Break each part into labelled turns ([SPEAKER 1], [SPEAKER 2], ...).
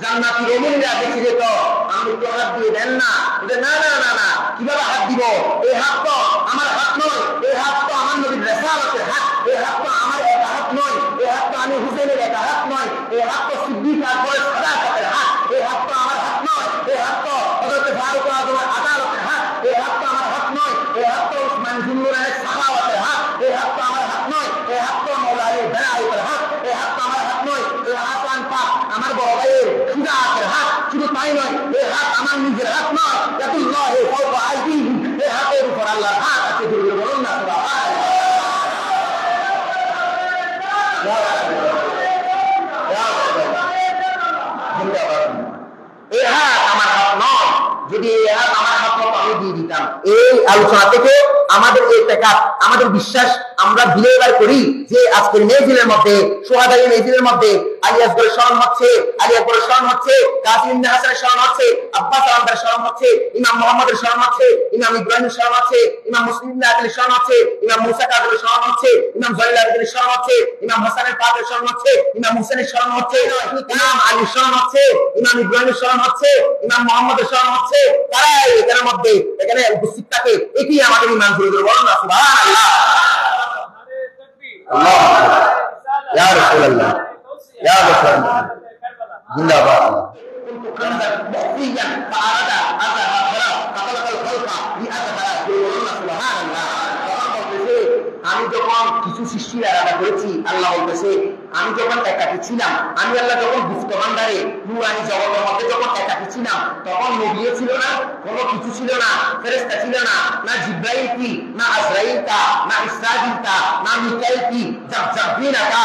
[SPEAKER 1] জান্নাতি মুমিনরা দেখি যে তো আমি একটু হাত দিয়ে দেন না, না না না না, কিভাবে হাত দিব? এই হাত তো আমার হাত নয়, এই হাত তো আমার নবীর রিসালাতের হাত, এই হাত তো আমার একা হাত নয়, এই হাত তো আমি হুসেনের একা হাত নয়, এই হাত তো সিদ্দিক আকবরের সাদাকাতের হাত, এই হাত তো আমার হাত নয়, এই হাত তো হযরত ফারুক আযমের আদালতের হাত, এই হাত তো আমার হাত নয়, এই হাত তো উসমান জুন্নুরানের সাখাওয়াতের হাত, এই হাত তো আমার হাত নয়, এই হাত তো মাওলা আলী বেলায়েতের হাত, এই হাত তো আমার হাত নয়, এই হাত পাক আমার বড় ভাইয়ের সুজাতের হাত। শুধু তাই নয়, এই হাত আমার নিজের হাত নয়, ইয়াদুল্লাহি ফাওকা আইদিহিম, এই হাতের উপর আল্লাহর হাত আছে। জোরে বলুন না সুবহানাল্লাহ। এই হাত আমার হাত নয়, যদি এই হাত আমার হাত হতো আমি দিয়ে দিতাম। এই আলোচনা থেকে আমাদের এই টেকা, আমাদের বিশ্বাস আমরা বিলেবার করি যে আজকের মেহফিলের মধ্যে, সোহাদাই মেহফিলের মধ্যে আলী আসগরের স্মরণ হচ্ছে, আলী আকবরের স্মরণ হচ্ছে, কাসিম ইবনে হাসানের স্মরণ হচ্ছে, আব্বাস আলমদারের স্মরণ হচ্ছে, ইমাম মুহাম্মদের স্মরণ হচ্ছে, ইমাম ইব্রাহিমের স্মরণ হচ্ছে, ইমাম মুসলিম ইবনে আকিলের স্মরণ হচ্ছে, ইমাম মুসা কাযিমের স্মরণ হচ্ছে, ইমাম জয়নুল আবেদিনের স্মরণ হচ্ছে, ইমাম হাসানের পাকের স্মরণ হচ্ছে, ইমাম হুসেনের স্মরণ হচ্ছে, ইমাম আলীর স্মরণ হচ্ছে, ইমাম ইব্রাহিমের স্মরণ হচ্ছে, ইমাম মুহাম্মদের স্মরণ হচ্ছে। তারাই এখানের মধ্যে এখানে উপস্থিত থাকে, এটি আমাদের ইমান। জোরে জোরে বলুন না সুবহানাল্লাহ। আল্লাহ ইয়া রাসূলুল্লাহ ইয়া রাসূলুল্লাহ জিন্দাবাদ। আমি যখন কিছু সৃষ্টির আলাদা করেছি, আল্লাহ বলতেছে আমি যখন একাকী ছিলাম, আমি আল্লাহ যখন গুপ্ত ভান্ডারে নূরানি জগতের মধ্যে যখন একাকী ছিলাম, তখন নবীও ছিল না, কোনো কিছু ছিল না, ফেরেশতা ছিল না, না জিব্রাইল কি, না আজরাইল কা, না ইসরাফিল কা, না মিকাইল কি, জব্বিনা কা,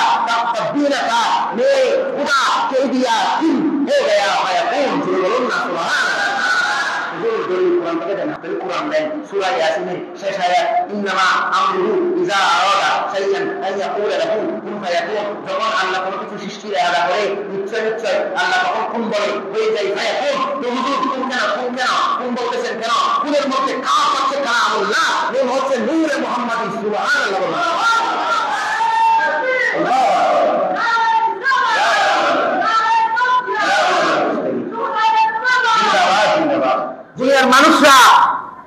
[SPEAKER 1] তব্বিনা কা, নে খুদা কে দিয়া কিন হো গয়া ফায়াকুন। জোরে বলুন না সুবহানাল্লাহ। কোরআন থেকে দেন, আপনি কোরআন দেন, সূরা ইয়াসিনের শেষ আয়াত, ইন্নামা আমরুহু ইযা আরাদা শাইআন আন ইয়াকুলা লাহু কুন ফায়াকুন। যখন আল্লাহ কোনো কিছু সৃষ্টির ইরাদা করে, নিশ্চয় নিশ্চয় আল্লাহ তখন কুন বলে, হয়ে যায় ফায়াকুন। তো হুজুর কুন কেন, কুন কেন, কুন বলতেছেন কেন? কুনের মধ্যে কাফ হচ্ছে কালামুল্লাহ, নুন হচ্ছে নূরে মুহাম্মাদি। সুবহানাল্লাহ। দুনিয়ার মানুষরা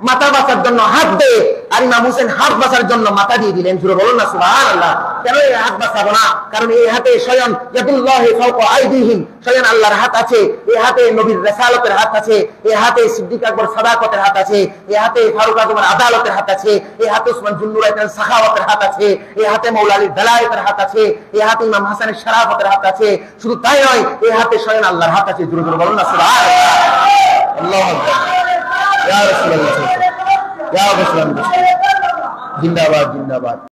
[SPEAKER 1] মাথা বাঁচার জন্য হাত দেয়, আর ইমাম হোসেন হাত বাঁচার জন্য মাথা দিয়ে দিলেন। জোরে বলুন না সুবহানাল্লাহ। কেন এই হাত বাঁচাবো না? কারণ এই হাতে স্বয়ং ইয়াদুল্লাহি ফাওকা আইদিহিম, স্বয়ং আল্লাহর হাত আছে, এই হাতে নবীর রিসালাতের হাত আছে, এই হাতে সিদ্দিক আকবর সাদাকতের হাত আছে, এই হাতে ফারুক আযমের আদালতের হাত আছে, এই হাতে উসমান জুন্নুরাইনের সাখাওয়াতের হাত আছে, এই হাতে মাওলা আলীর বেলায়েতের হাত আছে, এই হাতে ইমাম হাসানের শরাফতের হাত আছে। শুধু তাই নয়, এই হাতে স্বয়ং আল্লাহর হাত আছে। জোরে জোরে বলুন না সুবহানাল্লাহ। আল্লাহু আকবার। ইয়া রাসূলুল্লাহ ইয়া রাসূলুল্লাহ জিন্দাবাদ জিন্দাবাদ।